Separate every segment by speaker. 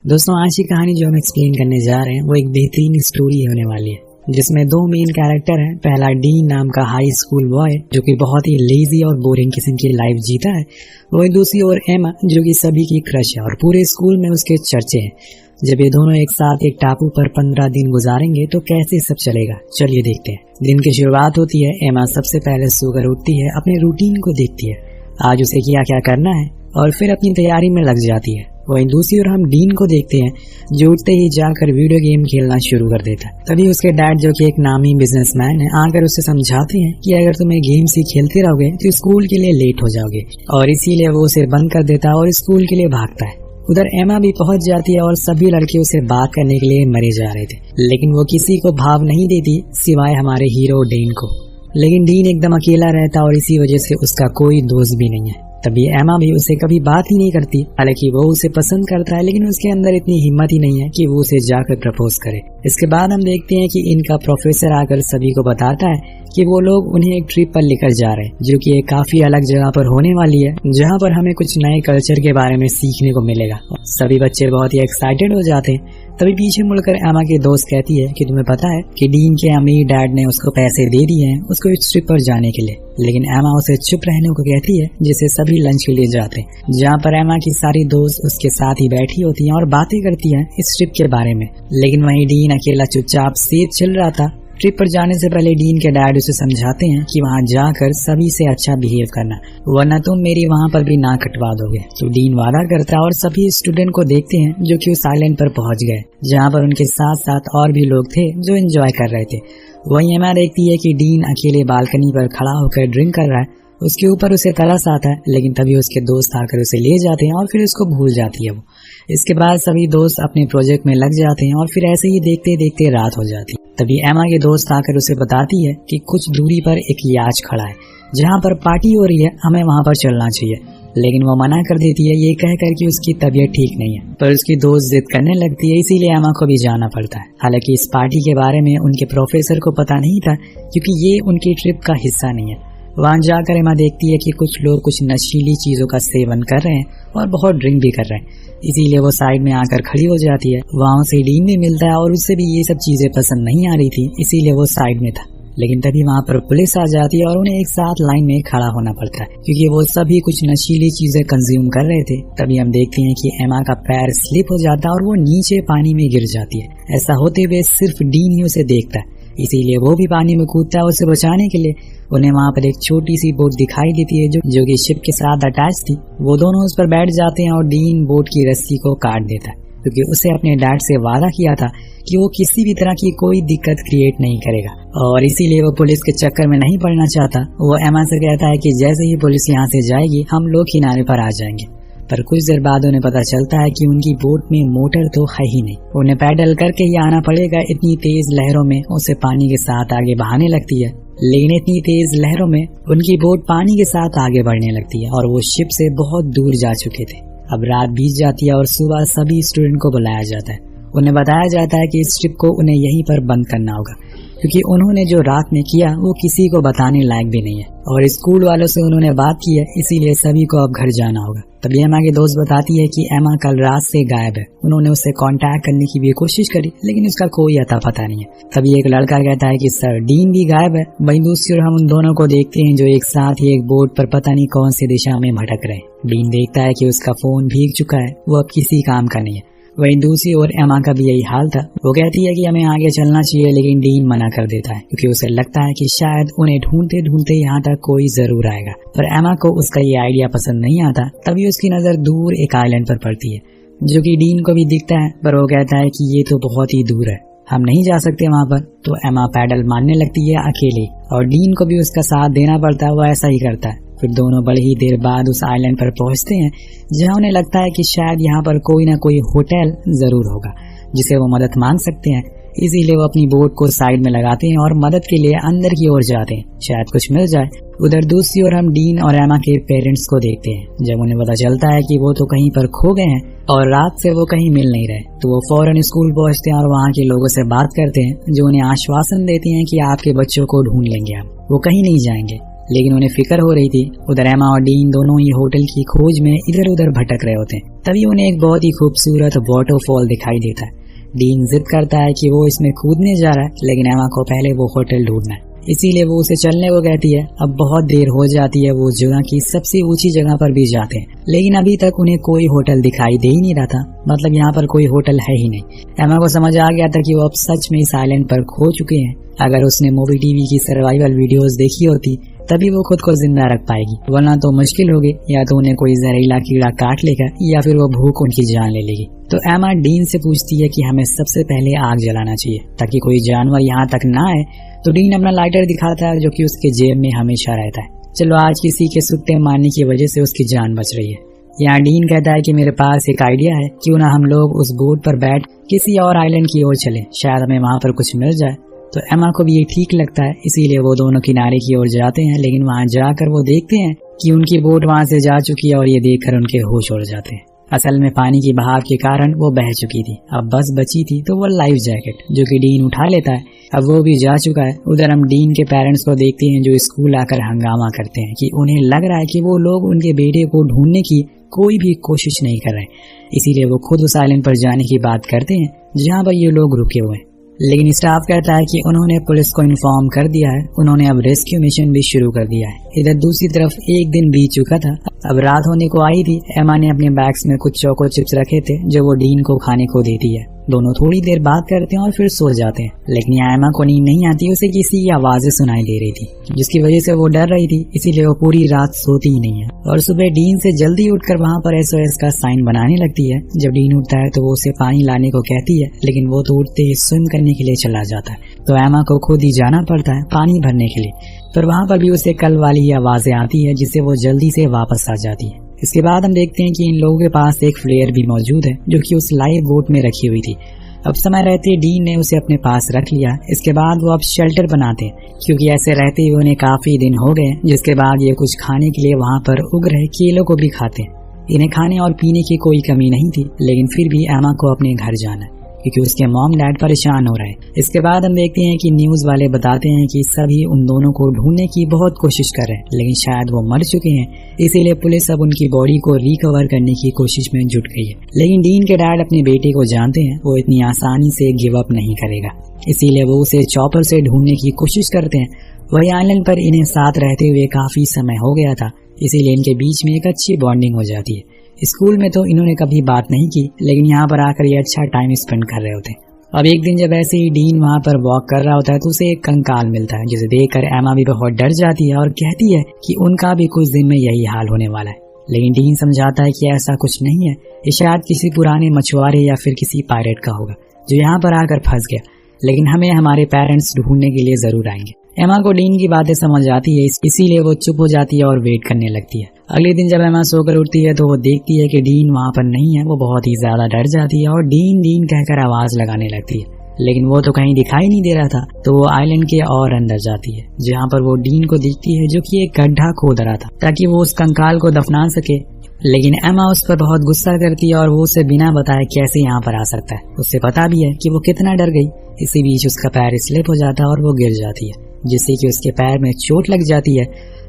Speaker 1: दोस्तों, आज की कहानी जो हम एक्सप्लेन करने जा रहे हैं वो एक बेहतरीन स्टोरी होने वाली है जिसमें दो मेन कैरेक्टर हैं। पहला डीन नाम का हाई स्कूल बॉय जो कि बहुत ही लेजी और बोरिंग किस्म की लाइफ जीता है। वही दूसरी ओर एमा जो कि सभी की क्रश है और पूरे स्कूल में उसके चर्चे हैं। जब ये दोनों एक साथ एक टापू पर 15 दिन गुजारेंगे तो कैसे सब चलेगा, चलिए देखते हैं। दिन की शुरुआत होती है। एमा सबसे पहले सोकर उठती है, अपने रूटीन को देखती है, आज उसे क्या क्या करना है और फिर अपनी तैयारी में लग जाती है। वहीं दूसरी ओर हम डीन को देखते हैं जो उठते ही जाकर वीडियो गेम खेलना शुरू कर देता है। तभी उसके डैड जो कि एक नामी बिजनेसमैन है आकर उसे समझाते हैं कि अगर तुम गेम्स ही खेलते रहोगे तो स्कूल के लिए लेट हो जाओगे, और इसीलिए वो उसे बंद कर देता है और स्कूल के लिए भागता है। उधर एमा भी पहुंच जाती है और सभी लड़के उसे बात करने के लिए मरे जा रहे थे, लेकिन वो किसी को भाव नहीं देती सिवाय हमारे हीरो डीन को। लेकिन डीन एकदम अकेला रहता और इसी वजह से उसका कोई दोस्त भी नहीं है। तभी एमा भी उसे कभी बात ही नहीं करती। हालांकि वो उसे पसंद करता है लेकिन उसके अंदर इतनी हिम्मत ही नहीं है कि वो उसे जाकर प्रपोज करे। इसके बाद हम देखते हैं कि इनका प्रोफेसर आकर सभी को बताता है कि वो लोग उन्हें एक ट्रिप पर लेकर जा रहे हैं जो कि एक काफी अलग जगह पर होने वाली है, जहाँ पर हमें कुछ नए कल्चर के बारे में सीखने को मिलेगा। सभी बच्चे बहुत ही एक्साइटेड हो जाते हैं। तभी पीछे मुड़कर एमा की दोस्त कहती है कि तुम्हें पता है कि डीन के अमीर डैड ने उसको पैसे दे दिए हैं उसको इस ट्रिप पर जाने के लिए। लेकिन एमा उसे चुप रहने को कहती है, जिसे सभी लंच के लिए जाते हैं, जहाँ पर एमा की सारी दोस्त उसके साथ ही बैठी होती हैं और बातें करती हैं इस ट्रिप के बारे में। लेकिन वहीं डीन अकेला चुपचाप सेफ चल रहा था। ट्रिप पर जाने से पहले डीन के डैड उसे समझाते हैं कि वहाँ जाकर सभी से अच्छा बिहेव करना, वरना तुम मेरी वहाँ पर भी नाक कटवा दोगे। तो डीन वादा करता है और सभी स्टूडेंट को देखते हैं जो कि उस आइलैंड पर पहुँच गए, जहाँ पर उनके साथ साथ और भी लोग थे जो एंजॉय कर रहे थे। वहीं एमा देखती है कि डीन अकेले बालकनी पर खड़ा होकर ड्रिंक कर रहा है। उसके ऊपर उसे तरस आता है, लेकिन तभी उसके दोस्त आकर उसे ले जाते हैं और फिर उसको भूल जाती है वो। इसके बाद सभी दोस्त अपने प्रोजेक्ट में लग जाते हैं और फिर ऐसे ही देखते देखते रात हो जाती है। तभी एमा के दोस्त आकर उसे बताती है कि कुछ दूरी पर एक याच खड़ा है जहाँ पर पार्टी हो रही है, हमें वहाँ पर चलना चाहिए। लेकिन वो मना कर देती है, ये कहकर कि उसकी तबीयत ठीक नहीं है। पर उसकी दोस्त जिद करने लगती है, इसीलिए एमा को भी जाना पड़ता है। हालांकि इस पार्टी के बारे में उनके प्रोफेसर को पता नहीं था क्योंकि ये उनकी ट्रिप का हिस्सा नहीं है। वहाँ जाकर एमा देखती है कि कुछ लोग कुछ नशीली चीजों का सेवन कर रहे हैं और बहुत ड्रिंक भी कर रहे हैं। इसीलिए वो साइड में आकर खड़ी हो जाती है। वहाँ से डीन भी मिलता है और उससे भी ये सब चीजें पसंद नहीं आ रही थी, इसीलिए वो साइड में था। लेकिन तभी वहाँ पर पुलिस आ जाती है और उन्हें एक साथ लाइन में खड़ा होना पड़ता है क्योंकि वो सभी कुछ नशीली चीजें कंज्यूम कर रहे थे। तभी हम देखते हैं कि एमा का पैर स्लिप हो जाता है और वो नीचे पानी में गिर जाती है। ऐसा होते हुए सिर्फ डीन ही उसे देखता है, इसीलिए वो भी पानी में कूदता है उसे बचाने के लिए। उन्हें वहाँ पर एक छोटी सी बोट दिखाई देती है जो कि शिप के साथ अटैच थी। वो दोनों उस पर बैठ जाते हैं और डीन बोट की रस्सी को काट देता है क्योंकि उसे अपने डैड से वादा किया था कि वो किसी भी तरह की कोई दिक्कत क्रिएट नहीं करेगा, और इसीलिए वो पुलिस के चक्कर में नहीं पड़ना चाहता। वो एमा से कहता है कि जैसे ही पुलिस यहाँ से जाएगी हम लोग किनारे पर आ जाएंगे। पर कुछ देर बाद उन्हें पता चलता है कि उनकी बोट में मोटर तो है ही नहीं, उन्हें पैडल करके ही आना पड़ेगा। इतनी तेज लहरों में उसे पानी के साथ आगे बहाने लगती है, लेकिन इतनी तेज लहरों में उनकी बोट पानी के साथ आगे बढ़ने लगती है और वो शिप से बहुत दूर जा चुके थे। अब रात बीत जाती है और सुबह सभी स्टूडेंट को बुलाया जाता है। उन्हें बताया जाता है कि इस ट्रिप को उन्हें यहीं पर बंद करना होगा क्योंकि उन्होंने जो रात में किया वो किसी को बताने लायक भी नहीं है और स्कूल वालों से उन्होंने बात की है, इसीलिए सभी को अब घर जाना होगा। तभी एमा की दोस्त बताती है कि एमा कल रात से गायब है। उन्होंने उससे कांटेक्ट करने की भी कोशिश करी लेकिन उसका कोई अता पता नहीं है। तभी एक लड़का कहता है कि सर डीन भी गायब है। वहीं दूसरी ओर हम उन दोनों को देखते हैं जो एक साथ ही एक बोट पर पता नहीं कौन सी दिशा में भटक रहे हैं। डीन देखता है कि उसका फोन भीग चुका है, वो अब किसी काम का नहीं है। वहीं दूसरी ओर एमा का भी यही हाल था। वो कहती है कि हमें आगे चलना चाहिए, लेकिन डीन मना कर देता है क्योंकि उसे लगता है कि शायद उन्हें ढूंढते ढूंढते यहाँ तक कोई जरूर आएगा। पर एमा को उसका ये आइडिया पसंद नहीं आता। तभी उसकी नजर दूर एक आइलैंड पर पड़ती है जो कि डीन को भी दिखता है, पर वो कहता है कि ये तो बहुत ही दूर है, हम नहीं जा सकते वहाँ पर। तो एमा पैडल मारने लगती है अकेले और डीन को भी उसका साथ देना पड़ता है। वो ऐसा ही करता है। फिर दोनों बड़ी ही देर बाद उस आइलैंड पर पहुंचते हैं जहां उन्हें लगता है कि शायद यहाँ पर कोई ना कोई होटल जरूर होगा जिसे वो मदद मांग सकते हैं। इसीलिए वो अपनी बोट को साइड में लगाते हैं और मदद के लिए अंदर की ओर जाते हैं, शायद कुछ मिल जाए। उधर दूसरी ओर हम डीन और एमा के पेरेंट्स को देखते हैं। जब उन्हें पता चलता है कि वो तो कहीं पर खो गए हैं और रात से वो कहीं मिल नहीं रहे, तो वो फौरन स्कूल पहुंचते हैं और वहाँ के लोगों से बात करते हैं जो उन्हें आश्वासन देते हैं कि आपके बच्चों को ढूंढ लेंगे, वो कहीं नहीं जाएंगे। लेकिन उन्हें फिक्र हो रही थी। उधर एमा और डीन दोनों ही होटल की खोज में इधर उधर भटक रहे होते हैं। तभी उन्हें एक बहुत ही खूबसूरत वाटरफॉल दिखाई देता है। डीन जिद करता है कि वो इसमें कूदने जा रहा है, लेकिन एमा को पहले वो होटल ढूंढना है, इसीलिए वो उसे चलने को कहती है। अब बहुत देर हो जाती है, वो जगह की सबसे ऊंची जगह पर भी जाते हैं, लेकिन अभी तक उन्हें कोई होटल दिखाई दे ही नहीं रहा था। मतलब यहाँ पर कोई होटल है ही नहीं। एमा को समझ आ गया था कि वो अब सच में इस आइलैंड पर खो चुके हैं। अगर उसने मूवी टीवी की सर्वाइवल वीडियोस देखी होती तभी वो खुद को जिंदा रख पाएगी, वरना तो मुश्किल होगी। या तो उन्हें कोई जहरीला कीड़ा काट लेगा या फिर वो भूख उनकी जान ले लेगी। तो एमा डीन से पूछती है कि हमें सबसे पहले आग जलाना चाहिए ताकि कोई जानवर यहाँ तक ना आए। तो डीन अपना लाइटर दिखाता है जो कि उसके जेब में हमेशा रहता है। चलो आज किसी के सुत्ते मारने की वजह से उसकी जान बच रही है। यहाँ डीन कहता है कि मेरे पास एक आइडिया है, क्यों ना हम लोग उस बोट पर बैठ किसी और आइलैंड की ओर चले, शायद हमें वहाँ पर कुछ मिल जाए। तो एमा को भी ये ठीक लगता है, इसीलिए वो दोनों किनारे की ओर जाते हैं। लेकिन वहाँ जाकर वो देखते हैं कि उनकी बोट वहाँ से जा चुकी है और ये देखकर उनके होश उड़ जाते हैं। असल में पानी की बहाव के कारण वो बह चुकी थी, अब बस बची थी तो वो लाइफ जैकेट, जो कि डीन उठा लेता है। अब वो भी जा चुका है। उधर हम डीन के पेरेंट्स को देखते हैं जो स्कूल आकर हंगामा करते हैं कि उन्हें लग रहा है कि वो लोग उनके बेटे को ढूंढने की कोई भी कोशिश नहीं कर रहे, इसीलिए वो खुद उस आइलैंड पर जाने की बात करते हैं जहाँ पर ये लोग रुके हुए हैं। लेकिन स्टाफ कहता है कि उन्होंने पुलिस को इन्फॉर्म कर दिया है, उन्होंने अब रेस्क्यू मिशन भी शुरू कर दिया है। इधर दूसरी तरफ एक दिन बीत चुका था, अब रात होने को आई थी। एमा ने अपने बैग्स में कुछ चोको चिप्स रखे थे जो वो डीन को खाने को देती है। दोनों थोड़ी देर बात करते हैं और फिर सो जाते हैं। लेकिन यहाँ एमा को नींद नहीं आती, उसे किसी की आवाजें सुनाई दे रही थी जिसकी वजह से वो डर रही थी, इसीलिए वो पूरी रात सोती ही नहीं है। और सुबह डीन से जल्दी उठकर वहाँ पर SOS का साइन बनाने लगती है। जब डीन उठता है तो वो उसे पानी लाने को कहती है, लेकिन वो तो उठते ही स्विम करने के लिए चला जाता है। तो एमा को खुद ही जाना पड़ता है पानी भरने के लिए। पर वहाँ पर भी उसे कल वाली ही आवाजें आती है जिससे वो जल्दी से वापस आ जाती है। इसके बाद हम देखते हैं कि इन लोगों के पास एक फ्लेयर भी मौजूद है जो कि उस लाइव बोट में रखी हुई थी। अब समय रहते डीन ने उसे अपने पास रख लिया। इसके बाद वो अब शेल्टर बनाते हैं क्योंकि ऐसे रहते हुए उन्हें काफी दिन हो गए, जिसके बाद ये कुछ खाने के लिए वहाँ पर उग रहे केलों को भी खाते हैं। इन्हें खाने और पीने की कोई कमी नहीं थी, लेकिन फिर भी एमा को अपने घर जाना है क्योंकि उसके मॉम डैड परेशान हो रहे हैं। इसके बाद हम देखते हैं कि न्यूज वाले बताते हैं कि सभी उन दोनों को ढूंढने की बहुत कोशिश कर रहे हैं, लेकिन शायद वो मर चुके हैं, इसीलिए पुलिस अब उनकी बॉडी को रिकवर करने की कोशिश में जुट गई है। लेकिन डीन के डैड अपने बेटे को जानते हैं, वो इतनी आसानी से गिव अप नहीं करेगा, इसीलिए वो उसे चॉपर से ढूंढने की कोशिश करते हैं। वही आइलैंड पर इन्हें साथ रहते हुए काफी समय हो गया था, इसीलिए इनके बीच में एक अच्छी बॉन्डिंग हो जाती है। स्कूल में तो इन्होंने कभी बात नहीं की, लेकिन यहाँ पर आकर ये अच्छा टाइम स्पेंड कर रहे होते हैं। अब एक दिन जब ऐसे ही डीन वहाँ पर वॉक कर रहा होता है तो उसे एक कंकाल मिलता है, जिसे देखकर एमा भी बहुत डर जाती है और कहती है कि उनका भी कुछ दिन में यही हाल होने वाला है। लेकिन डीन समझाता है कि ऐसा कुछ नहीं है, ये शायद किसी पुराने मछुआरे या फिर किसी पायरेट का होगा जो यहाँ पर आकर फंस गया, लेकिन हमें हमारे पेरेंट्स ढूंढने के लिए जरूर आएंगे। एमा को डीन की बातें समझ आती है, इसीलिए वो चुप हो जाती है और वेट करने लगती है। अगले दिन जब एमा सोकर उठती है तो वो देखती है कि डीन वहाँ पर नहीं है। वो बहुत ही ज्यादा डर जाती है और डीन डीन कहकर आवाज लगाने लगती है, लेकिन वो तो कहीं दिखाई नहीं दे रहा था। तो वो आइलैंड के और अंदर जाती है जहाँ पर वो डीन को देखती है जो कि एक गड्ढा खोद रहा था ताकि वो उस कंकाल को दफना सके। लेकिन एमा उस पर बहुत गुस्सा करती है और वो उसे बिना बताए कैसे यहाँ पर आ सकता है। उसे पता भी है कि वो कितना डर गई। इसी बीच उसका पैर स्लिप हो जाता है और वो गिर जाती है, जिससे कि उसके पैर में चोट लग जाती है।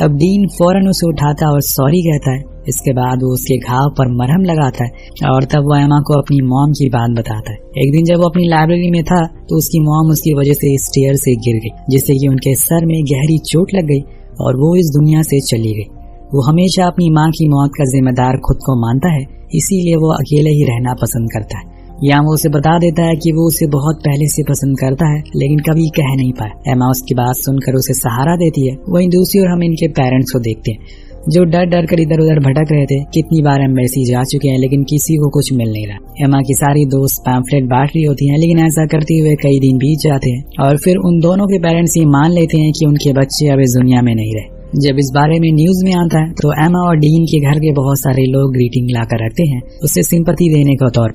Speaker 1: अब डीन फौरन उसे उठाता और सॉरी कहता है। इसके बाद वो उसके घाव पर मरहम लगाता है और तब वो एमा को अपनी मॉम की बात बताता है। एक दिन जब वो अपनी लाइब्रेरी में था तो उसकी मॉम उसकी वजह से स्टेयर से गिर गई, जिससे कि उनके सर में गहरी चोट लग गई और वो इस दुनिया से चली गई। वो हमेशा अपनी माँ की मौत का जिम्मेदार खुद को मानता है, इसीलिए वो अकेले ही रहना पसंद करता है। यहाँ वो उसे बता देता है कि वो उसे बहुत पहले से पसंद करता है, लेकिन कभी कह नहीं पाया। एमा उसकी बात सुनकर उसे सहारा देती है। वहीं दूसरी ओर हम इनके पेरेंट्स को देखते हैं जो डर डर कर इधर उधर भटक रहे थे। कितनी बार एम्बेसी जा चुके हैं लेकिन किसी को कुछ मिल नहीं रहा। एमा की सारी दोस्त पैम्फलेट बांट रही होती हैं, लेकिन ऐसा करते हुए कई दिन बीत जाते हैं और फिर उन दोनों के पेरेंट्स ये मान लेते हैं कि उनके बच्चे अब इस दुनिया में नहीं रहे। जब इस बारे में न्यूज में आता है तो एमा और डीन के घर के बहुत सारे लोग ग्रीटिंग लाकर रखते हैं उसे सिंपैथी देने के तौर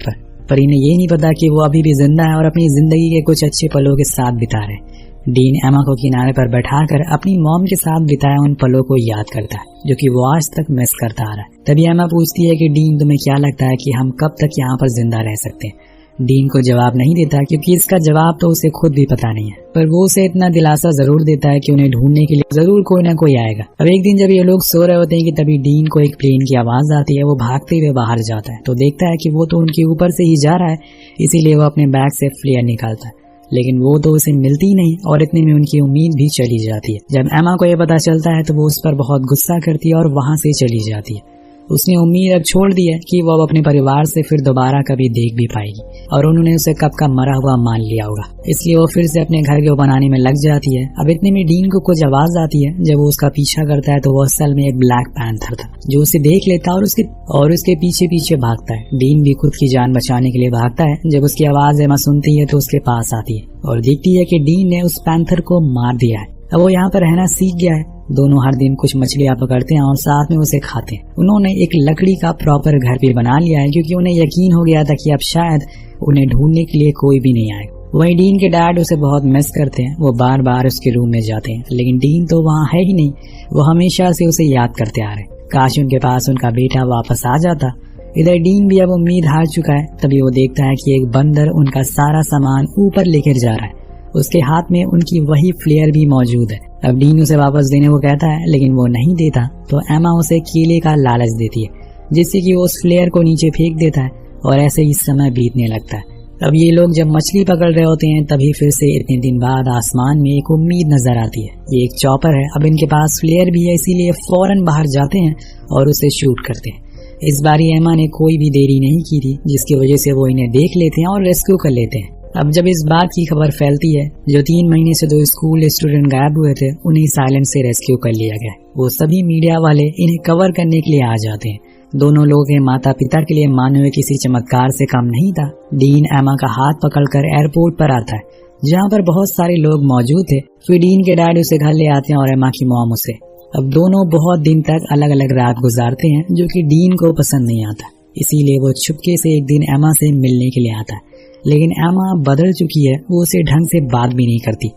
Speaker 1: पर इन्हें ये नहीं पता कि वो अभी भी जिंदा है और अपनी जिंदगी के कुछ अच्छे पलों के साथ बिता रहे। डीन एमा को किनारे पर बैठाकर अपनी मॉम के साथ बिताए उन पलों को याद करता है जो कि वो आज तक मिस करता आ रहा है। तभी एमा पूछती है कि डीन तुम्हें क्या लगता है कि हम कब तक यहाँ पर जिंदा रह सकते हैं। डीन को जवाब नहीं देता क्योंकि इसका जवाब तो उसे खुद भी पता नहीं है, पर वो उसे इतना दिलासा जरूर देता है कि उन्हें ढूंढने के लिए जरूर कोई ना कोई आएगा। अब एक दिन जब ये लोग सो रहे होते हैं कि तभी डीन को एक प्लेन की आवाज आती है। वो भागते हुए बाहर जाता है तो देखता है कि वो तो उनके ऊपर से ही जा रहा है, इसीलिए वो अपने बैग से फ्लेयर निकालता है, लेकिन वो तो उसे मिलती नहीं और इतने में उनकी उम्मीद भी चली जाती है। जब एमा को यह पता चलता है तो वो उस पर बहुत गुस्सा करती है और वहां से चली जाती है। उसने उम्मीद अब छोड़ दी है कि वो अब अपने परिवार से फिर दोबारा कभी देख भी पाएगी, और उन्होंने उसे कब का मरा हुआ मान लिया होगा, इसलिए वो फिर से अपने घर को बनाने में लग जाती है। अब इतने में डीन को कुछ आवाज आती है। जब वो उसका पीछा करता है तो वो असल में एक ब्लैक पैंथर था जो उसे देख लेता है और उसके पीछे पीछे भागता है। डीन भी खुद की जान बचाने के लिए भागता है। जब उसकी आवाज एमा सुनती है तो उसके पास आती है और देखती है कि डीन ने उस पैंथर को मार दिया है। अब वो यहाँ पर रहना सीख गया है। दोनों हर दिन कुछ मछलियां पकड़ते हैं और साथ में उसे खाते हैं। उन्होंने एक लकड़ी का प्रॉपर घर भी बना लिया है क्योंकि उन्हें यकीन हो गया था कि अब शायद उन्हें ढूंढने के लिए कोई भी नहीं आएगा। वहीं डीन के डैड उसे बहुत मिस करते हैं। वो बार बार उसके रूम में जाते हैं, लेकिन डीन तो वहाँ है ही नहीं। वो हमेशा से उसे याद करते आ रहे। काश उनके पास उनका बेटा वापस आ जाता। इधर डीन भी अब उम्मीद हार चुका है। तभी वो देखता है कि एक बंदर उनका सारा सामान ऊपर लेकर जा रहा है। उसके हाथ में उनकी वही फ्लेयर भी मौजूद है। अब डीन उसे वापस देने को कहता है, लेकिन वो नहीं देता तो एमा उसे केले का लालच देती है, जिससे कि वो उस फ्लेयर को नीचे फेंक देता है और ऐसे ही समय बीतने लगता है। अब ये लोग जब मछली पकड़ रहे होते हैं तभी फिर से इतने दिन बाद आसमान में एक उम्मीद नजर आती है। ये एक चॉपर है। अब इनके पास फ्लेयर भी है, इसीलिए फौरन बाहर जाते हैं और उसे शूट करते हैं। इस बार एमा ने कोई भी देरी नहीं की थी, जिसकी वजह से वो इन्हें देख लेते हैं और रेस्क्यू कर लेते हैं। अब जब इस बात की खबर फैलती है, जो 3 महीने से 2 स्कूल स्टूडेंट गायब हुए थे उन्हें साइलेंट से रेस्क्यू कर लिया गया। वो सभी मीडिया वाले इन्हें कवर करने के लिए आ जाते हैं। दोनों लोग के माता पिता के लिए मानो किसी चमत्कार से कम नहीं था। डीन एमा का हाथ पकड़कर एयरपोर्ट पर आता है, जहाँ पर बहुत सारे लोग मौजूद थे। फिर डीन के डैड उसे घर ले आते हैं और एमा की मॉम उसे। अब दोनों बहुत दिन तक अलग अलग रात गुजारते हैं, जो कि डीन को पसंद नहीं आता। इसीलिए वो चुपके से एक दिन एमा से मिलने के लिए आता है, लेकिन एमा बदल चुकी है। वो उसे ढंग से बात भी नहीं करती।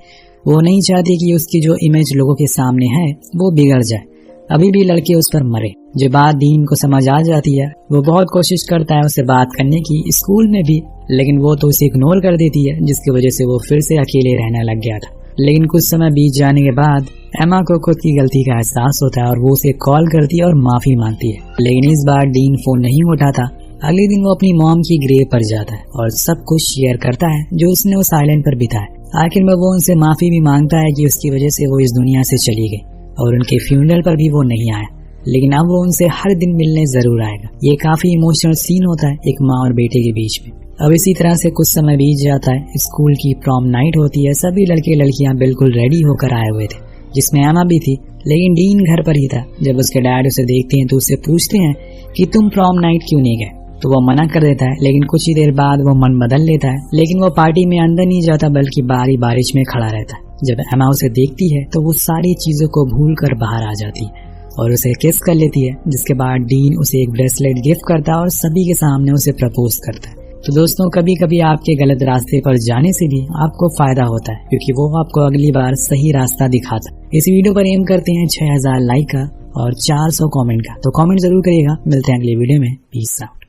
Speaker 1: वो नहीं चाहती कि उसकी जो इमेज लोगों के सामने है वो बिगड़ जाए। अभी भी लड़के उस पर मरे। जो बात डीन को समझ आ जाती है, वो बहुत कोशिश करता है उससे बात करने की स्कूल में भी, लेकिन वो तो उसे इग्नोर कर देती है, जिसकी वजह से वो फिर से अकेले रहने लग गया था। लेकिन कुछ समय बीत जाने के बाद एमा को खुद की गलती का एहसास होता है और वो उसे कॉल करती है और माफी मांगती है। लेकिन इस बार डीन फोन नहीं उठाता। अगले दिन वो अपनी मॉम की ग्रेव पर जाता है और सब कुछ शेयर करता है जो उसने उस आइलैंड पर बिताया। आखिर में वो उनसे माफी भी मांगता है कि उसकी वजह से वो इस दुनिया से चली गई और उनके फ्यूनरल पर भी वो नहीं आया, लेकिन अब वो उनसे हर दिन मिलने जरूर आएगा। ये काफी इमोशनल सीन होता है एक माँ और बेटे के बीच में। अब इसी तरह से कुछ समय बीत जाता है। स्कूल की प्रॉम नाइट होती है। सभी लड़के लड़कियां बिल्कुल रेडी होकर आए हुए थे, जिसमें एमा भी थी, लेकिन डीन घर पर ही था। जब उसके डैड उसे देखते हैं तो उससे पूछते हैं कि तुम प्रॉम नाइट क्यों नहीं गए, तो वो मना कर देता है। लेकिन कुछ ही देर बाद वो मन बदल लेता है, लेकिन वो पार्टी में अंदर नहीं जाता बल्कि बारिश में खड़ा रहता है। जब एमा उसे देखती है तो वो सारी चीजों को भूल कर बाहर आ जाती है और उसे किस कर लेती है, जिसके बाद डीन उसे एक ब्रेसलेट गिफ्ट करता है और सभी के सामने उसे प्रपोज करता है। तो दोस्तों, कभी कभी आपके गलत रास्ते पर जाने से भी आपको फायदा होता है, क्योंकि वो आपको अगली बार सही रास्ता दिखाता है। इस वीडियो पर एम करते हैं 6000 लाइक का और 400 कमेंट का, तो कमेंट जरूर करिएगा। मिलते हैं अगली वीडियो में। Peace out.